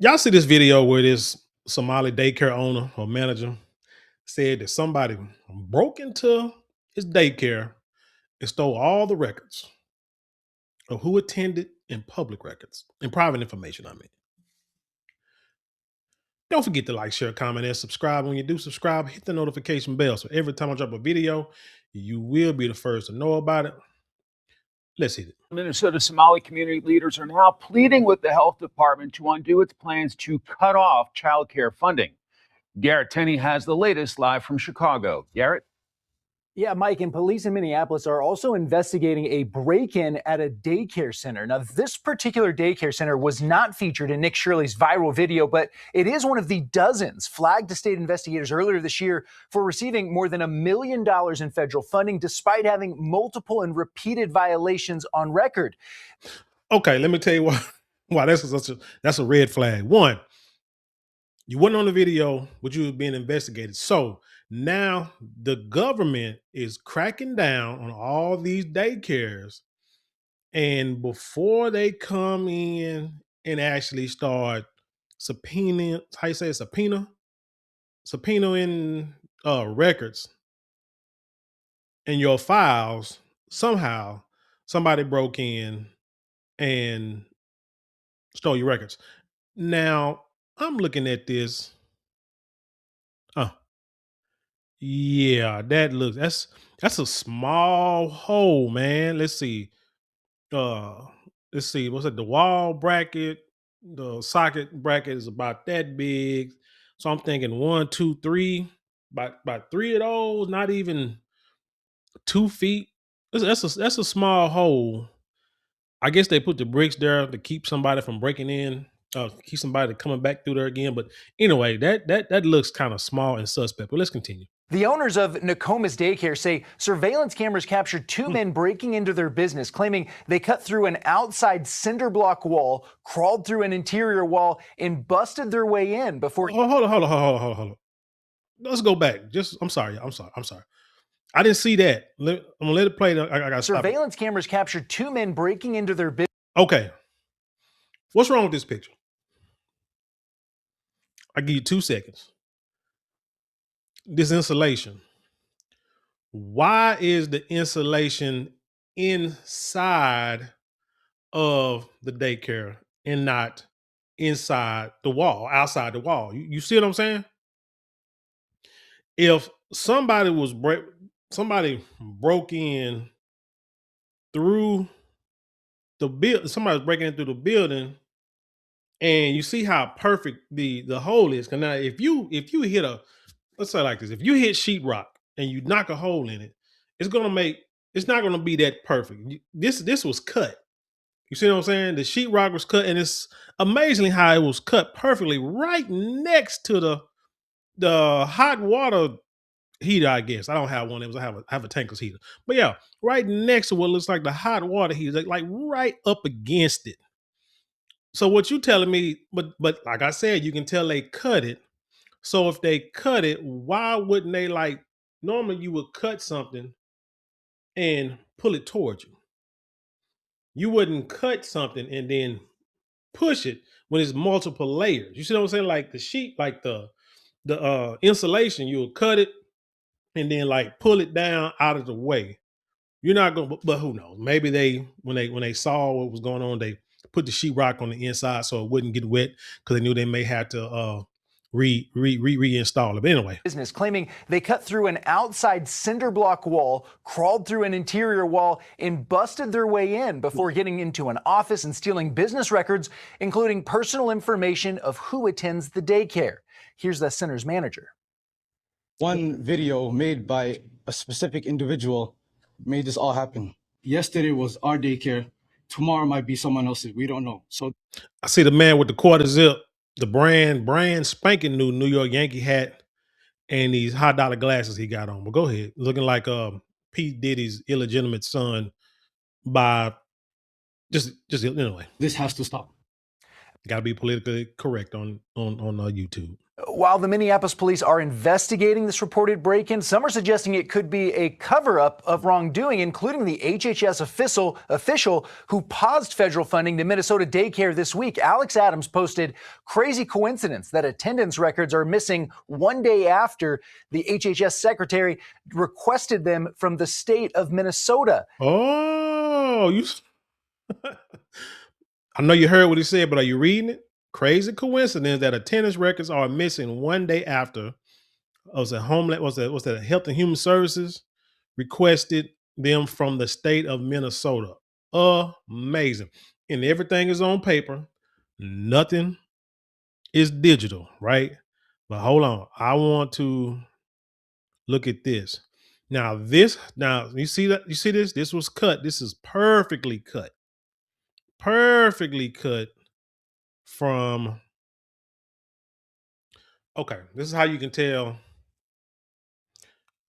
Y'all see this video where this Somali daycare owner or manager said that somebody broke into his daycare and stole all the records of who attended and public records and private information, I mean. Don't forget to like, share, comment, and subscribe. When you do subscribe, hit the notification bell. So every time I drop a video, you will be the first to know about it. Let's hit it. Minnesota Somali community leaders are now pleading with the health department to undo its plans to cut off child care funding. Garrett Tenney has the latest live from Chicago. Garrett? Yeah, Mike, and police in Minneapolis are also investigating a break-in at a daycare center. Now, this particular daycare center was not featured in Nick Shirley's viral video, but it is one of the dozens flagged to state investigators earlier this year for receiving more than $1 million in federal funding, despite having multiple and repeated violations on record. Okay, let me tell you why that's a red flag. One, you wasn't on the video, but you were being investigated. So now the government is cracking down on all these daycares. And before they come in and actually start subpoenaing, how you say it, subpoenaing records in your files, somehow somebody broke in and stole your records. Now I'm looking at this. Oh, yeah, that's a small hole, man. Uh let's see, what's it? The wall bracket, the socket bracket is about that big. So I'm thinking one, two, three, about three of those, not even 2 feet. That's a small hole. I guess they put the bricks there to keep somebody from breaking in, keep somebody coming back through there again. But anyway, that looks kind of small and suspect. But let's continue. The owners of Nokomis Daycare say surveillance cameras captured two men breaking into their business, claiming they cut through an outside cinder block wall, crawled through an interior wall, and busted their way in before. Oh, hold on. Let's go back. I'm sorry. I didn't see that. I'm gonna let it play. I got Surveillance cameras captured two men breaking into their business. Okay, what's wrong with this picture? I give you 2 seconds. This insulation. Why is the insulation inside of the daycare and not inside the wall, outside the wall? You see what I'm saying? If somebody broke in through the build, somebody's breaking in through the building, and you see how perfect the hole is. 'Cause now if you hit let's say like this, if you hit sheetrock and you knock a hole in it, it's not gonna be that perfect. This was cut. You see what I'm saying? The sheetrock was cut, and it's amazingly how it was cut perfectly right next to the hot water heater, I guess. I don't have one of those. I have a tankless heater. But yeah, right next to what looks like the hot water heater, like right up against it. So what you telling me, but like I said, you can tell they cut it. So if they cut it, why wouldn't they, like, normally you would cut something and pull it towards you. You wouldn't cut something and then push it when it's multiple layers. You see what I'm saying? Like the sheet, like the insulation, you would cut it and then like pull it down out of the way. You're not gonna, but who knows? Maybe when they saw what was going on, they put the sheetrock on the inside so it wouldn't get wet because they knew they may have to reinstall it. But anyway, Business claiming they cut through an outside cinder block wall, crawled through an interior wall, and busted their way in before getting into an office and stealing business records, including personal information of who attends the daycare. Here's the center's manager. One video made by a specific individual made this all happen. Yesterday was our daycare. Tomorrow might be someone else's. We don't know. So I see the man with the quarter zip, the brand spanking new New York Yankee hat, and these high dollar glasses he got on. But go ahead, looking like P Diddy's illegitimate son by just anyway. this has to stop. Got to be politically correct on YouTube. While the Minneapolis police are investigating this reported break-in, some are suggesting it could be a cover-up of wrongdoing, including the HHS official who paused federal funding to Minnesota Daycare this week. Alex Adams posted, "Crazy coincidence that attendance records are missing one day after the HHS secretary requested them from the state of Minnesota." Oh, I know you heard what he said, but are you reading it? Crazy coincidence that attendance records are missing one day after was that Health and Human Services requested them from the state of Minnesota. Amazing. And everything is on paper. Nothing is digital, right? But hold on. I want to look at this. Now you see this? This was cut. This is perfectly cut. Perfectly cut from. Okay, this is how you can tell.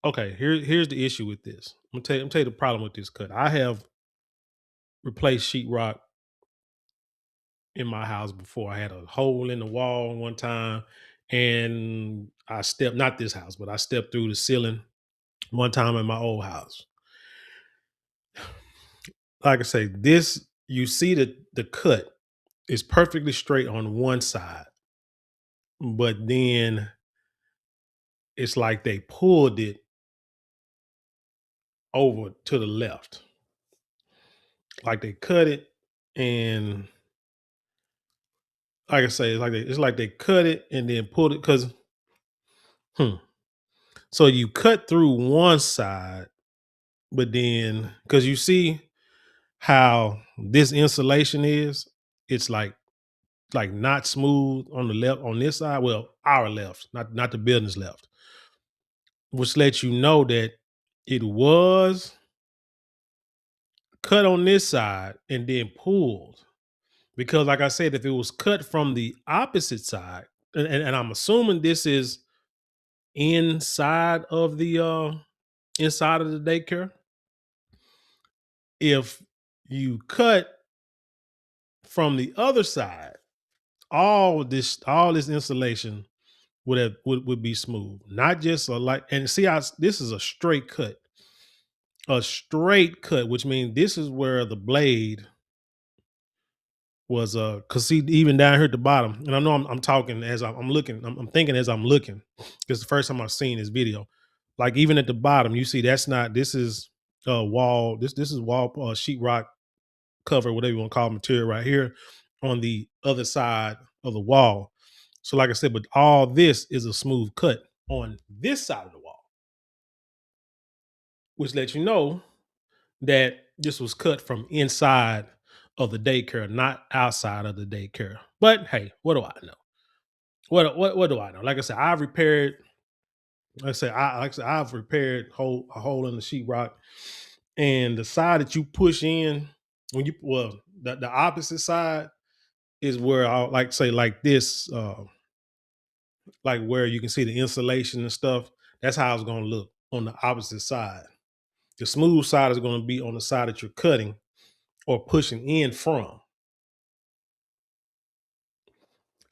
Okay, here's the issue with this. I'm gonna tell you the problem with this cut. I have replaced sheetrock in my house before. I had a hole in the wall one time, and I stepped, not this house, but I stepped through the ceiling one time in my old house. Like I say, this, you see the cut is perfectly straight on one side, but then it's like they pulled it over to the left. Like they cut it, and like I say, it's like they cut it and then pulled it because so you cut through one side, but then because you see how this insulation is, it's like not smooth on the left on this side. Well, our left, not the building's left, which lets you know that it was cut on this side and then pulled. Because, like I said, if it was cut from the opposite side, and I'm assuming this is inside of the daycare. If you cut from the other side, all this insulation would be smooth, not just and see how this is a straight cut, which means this is where the blade was because see, even down here at the bottom, and I know I'm talking as I'm looking, I'm thinking as I'm looking, because the first time I've seen this video, like even at the bottom, you see this is wall, this is wall sheetrock cover, whatever you want to call material right here on the other side of the wall. So like I said, but all this is a smooth cut on this side of the wall, which lets you know that this was cut from inside of the daycare, not outside of the daycare. But hey, what do I know? What do I know? Like I said, I've repaired. I've repaired a hole in the sheetrock, and the side that you push in the opposite side is where I like this, like where you can see the insulation and stuff. That's how it's going to look on the opposite side. The smooth side is going to be on the side that you're cutting or pushing in from.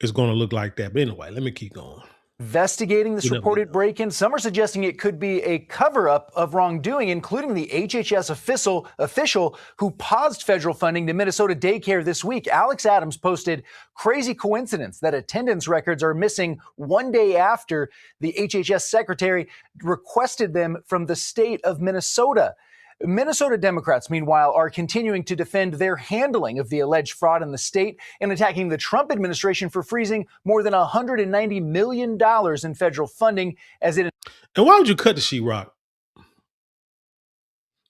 It's going to look like that. But anyway, let me keep going. Investigating this reported break-in, some are suggesting it could be a cover-up of wrongdoing, including the HHS official who paused federal funding to Minnesota Daycare this week. Alex Adams posted, "Crazy coincidence that attendance records are missing one day after the HHS secretary requested them from the state of Minnesota." Minnesota Democrats, meanwhile, are continuing to defend their handling of the alleged fraud in the state and attacking the Trump administration for freezing more than $190 million in federal funding as it. And why would you cut the sheetrock?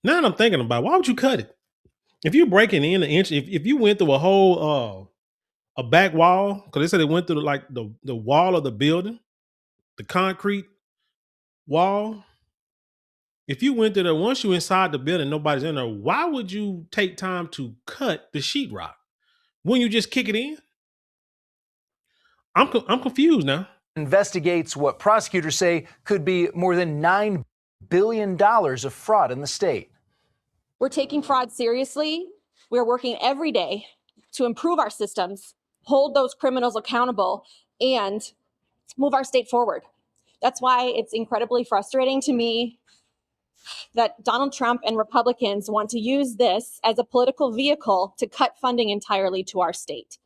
Now that I'm thinking about it, why would you cut it? If you're breaking in an inch, if you went through a whole a back wall, because they said they went through like the wall of the building, the concrete wall. If you went through there, once you're inside the building, nobody's in there, why would you take time to cut the sheetrock? Wouldn't you just kick it in? I'm confused now. Investigates what prosecutors say could be more than $9 billion of fraud in the state. We're taking fraud seriously. We're working every day to improve our systems, hold those criminals accountable, and move our state forward. That's why it's incredibly frustrating to me that Donald Trump and Republicans want to use this as a political vehicle to cut funding entirely to our state.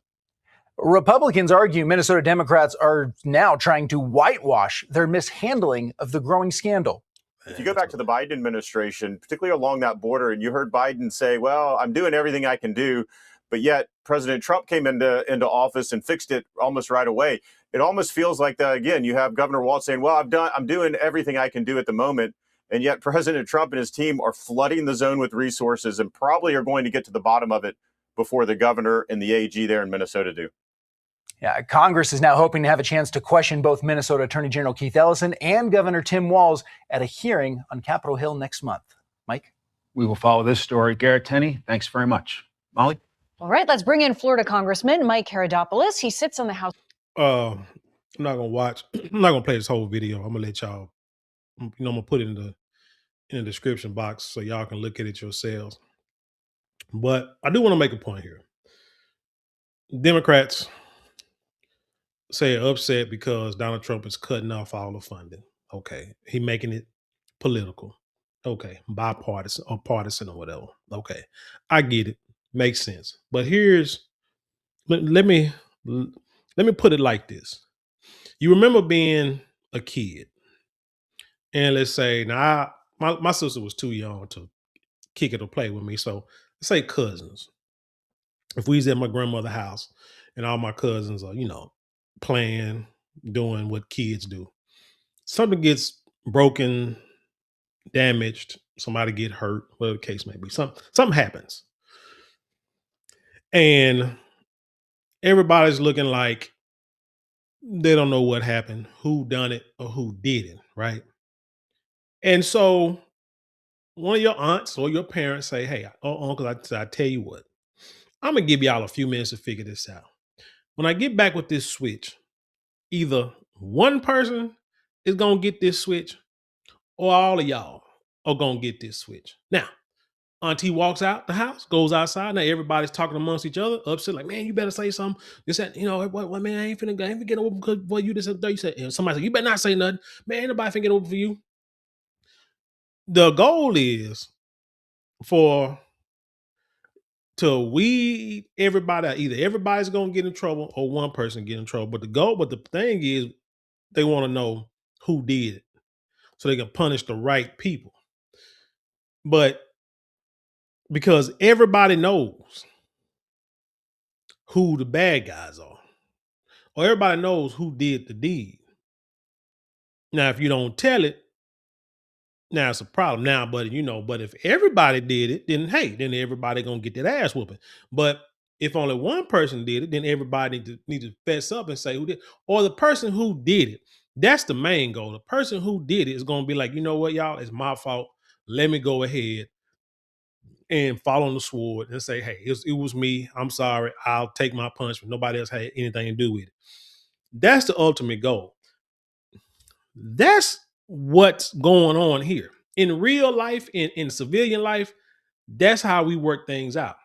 Republicans argue Minnesota Democrats are now trying to whitewash their mishandling of the growing scandal. If you go back to the Biden administration, particularly along that border, and you heard Biden say, well, I'm doing everything I can do, but yet President Trump came into office and fixed it almost right away. It almost feels like that again. You have Governor Walz saying, well, I'm doing everything I can do at the moment. And yet President Trump and his team are flooding the zone with resources and probably are going to get to the bottom of it before the governor and the AG there in Minnesota do. Yeah, Congress is now hoping to have a chance to question both Minnesota Attorney General Keith Ellison and Governor Tim Walz at a hearing on Capitol Hill next month. Mike? We will follow this story. Garrett Tenney, thanks very much. Molly? All right, let's bring in Florida Congressman Mike Herodopoulos. He sits on the House. I'm not gonna watch. I'm not gonna play this whole video. I'm gonna let y'all. I'm gonna put it in the description box so y'all can look at it yourselves. But I do want to make a point here. Democrats say upset because Donald Trump is cutting off all the funding. Okay, he making it political. Okay, bipartisan or partisan or whatever. Okay, I get it. Makes sense. But let me put it like this. You remember being a kid, and let's say now my sister was too young to kick it or play with me. So let's say cousins. If we was at my grandmother's house and all my cousins are, playing, doing what kids do, something gets broken, damaged, somebody get hurt, whatever the case may be, something happens. And everybody's looking like they don't know what happened, who done it or who did it, right? And so one of your aunts or your parents say, hey, uncle, I tell you what, I'm going to give y'all a few minutes to figure this out. When I get back with this switch, either one person is going to get this switch or all of y'all are going to get this switch. Now, auntie walks out the house, goes outside. Now everybody's talking amongst each other, upset, like, man, you better say something. This, that, what, man, I ain't finna get over because what you just said. You said, and somebody said, you better not say nothing. Man, ain't nobody finna get over for you. The goal is to weed everybody out. Either everybody's gonna get in trouble or one person get in trouble. But the thing is, they want to know who did it so they can punish the right people. But because everybody knows who the bad guys are, or everybody knows who did the deed. Now, if you don't tell it, now it's a problem. Now, but if everybody did it, then then everybody gonna get that ass whooping. But if only one person did it, then everybody need to fess up and say who did, or the person who did it. That's the main goal. The person who did it is gonna be like, you know what, y'all, it's my fault. Let me go ahead and fall on the sword and say, hey, it was me. I'm sorry. I'll take my punishment. Nobody else had anything to do with it. That's the ultimate goal. That's what's going on here. In real life, in civilian life, that's how we work things out.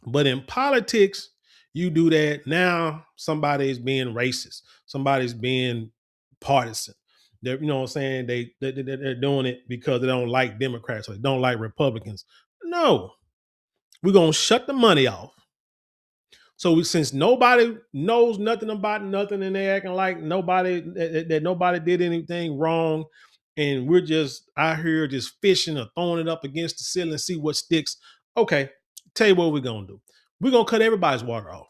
But in politics, you do that. Now somebody's being racist. Somebody's being partisan. They're, you know what I'm saying? They're doing it because they don't like Democrats or they don't like Republicans. No, we're going to shut the money off. So since nobody knows nothing about nothing and they acting like nobody did anything wrong, and we're just out here just fishing or throwing it up against the ceiling and see what sticks. Okay, tell you what we're gonna do. We're gonna cut everybody's water off.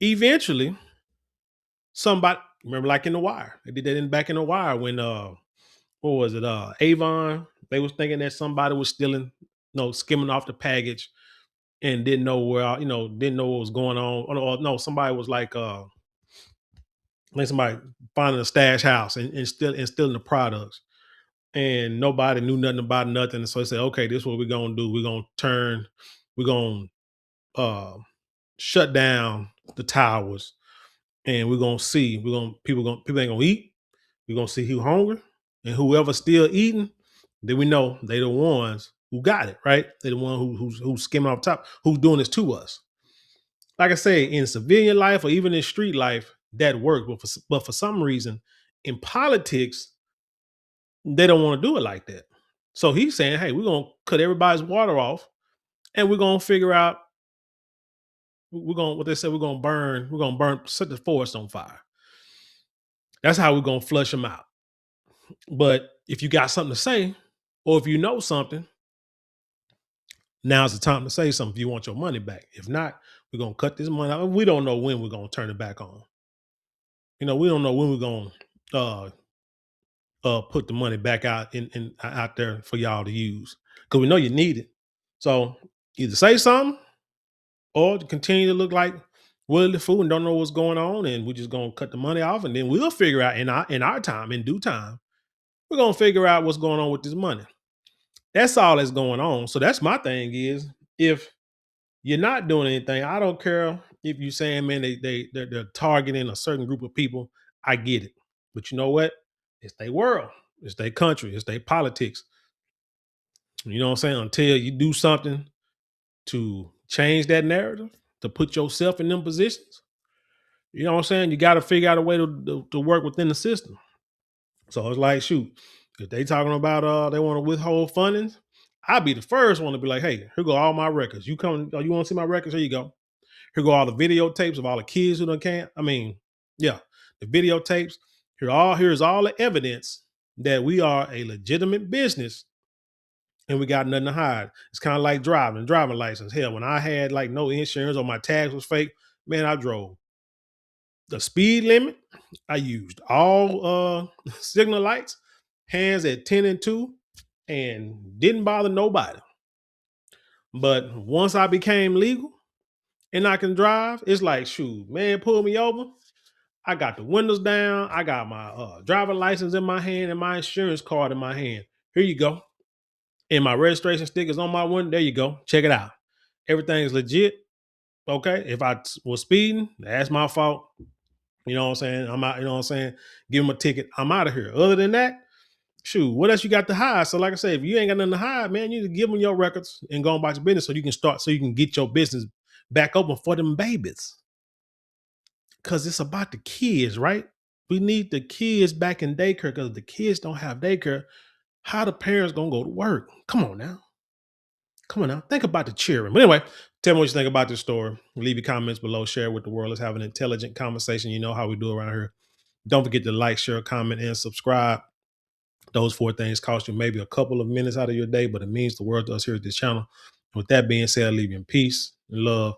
Eventually, somebody, remember like in The Wire, they did that back in The Wire when what was it? Avon. They was thinking that somebody was stealing, skimming off the package and didn't know didn't know what was going on. Or no, somebody was like somebody finding a stash house and stealing the products. And nobody knew nothing about nothing. So they said, okay, this is what we're gonna do. We're gonna shut down the towers and we're gonna see, people ain't gonna eat. We're gonna see who hungry, and whoever's still eating, then we know they the ones who got it, right? They the one who's skimming off top, who's doing this to us. like I say, in civilian life or even in street life, that works. But for some reason, in politics, they don't want to do it like that. So he's saying, hey, we're gonna cut everybody's water off, and we're gonna figure out we're gonna what they said we're gonna burn set the forest on fire. That's how we're gonna flush them out. But if you got something to say, or if you know something, now's the time to say something if you want your money back. If not, we're gonna cut this money out. We don't know when we're gonna turn it back on. We don't know when we're gonna put the money back out in out there for y'all to use. Because we know you need it. So either say something or continue to look like Willie the Fool and don't know what's going on, and we're just gonna cut the money off, and then we'll figure out in our time, in due time, we're gonna figure out what's going on with this money. That's all that's going on. So that's my thing is, if you're not doing anything, I don't care if you're saying, man, they're targeting a certain group of people. I get it. But you know what? It's their world. It's their country. It's their politics. You know what I'm saying? Until you do something to change that narrative, to put yourself in them positions, you know what I'm saying? You got to figure out a way to work within the system. So it's like, shoot, if they talking about they want to withhold funding, I'll be the first one to be like, hey, here go all my records. You come, you want to see my records? Here you go. Here go all the videotapes of all the kids who done can't. I mean, yeah, the videotapes. Here's all the evidence that we are a legitimate business and we got nothing to hide. It's kind of like driving license. Hell, when I had like no insurance or my tags was fake, man, I drove the speed limit. I used all signal lights, hands at 10 and 2, and didn't bother nobody. But once I became legal and I can drive, it's like, shoot, man, pull me over. I got the windows down. I got my driver license in my hand and my insurance card in my hand. Here you go. And my registration stickers on my window. There you go. Check it out. Everything is legit. Okay. If I was speeding, that's my fault. You know what I'm saying? I'm out, you know what I'm saying? Give them a ticket. I'm out of here. Other than that, shoot, what else you got to hide? So, like I said, if you ain't got nothing to hide, man, you need to give them your records and go about your business so you can get your business back open for them babies. Because it's about the kids, right? We need the kids back in daycare because if the kids don't have daycare, how the parents gonna go to work? Come on now. Come on now. Think about the children. But anyway, tell me what you think about this story. Leave your comments below. Share it with the world. Let's have an intelligent conversation. You know how we do around here. Don't forget to like, share, comment, and subscribe. Those 4 things cost you maybe a couple of minutes out of your day, but it means the world to us here at this channel. With that being said, I leave you in peace and love,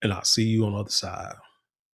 and I'll see you on the other side.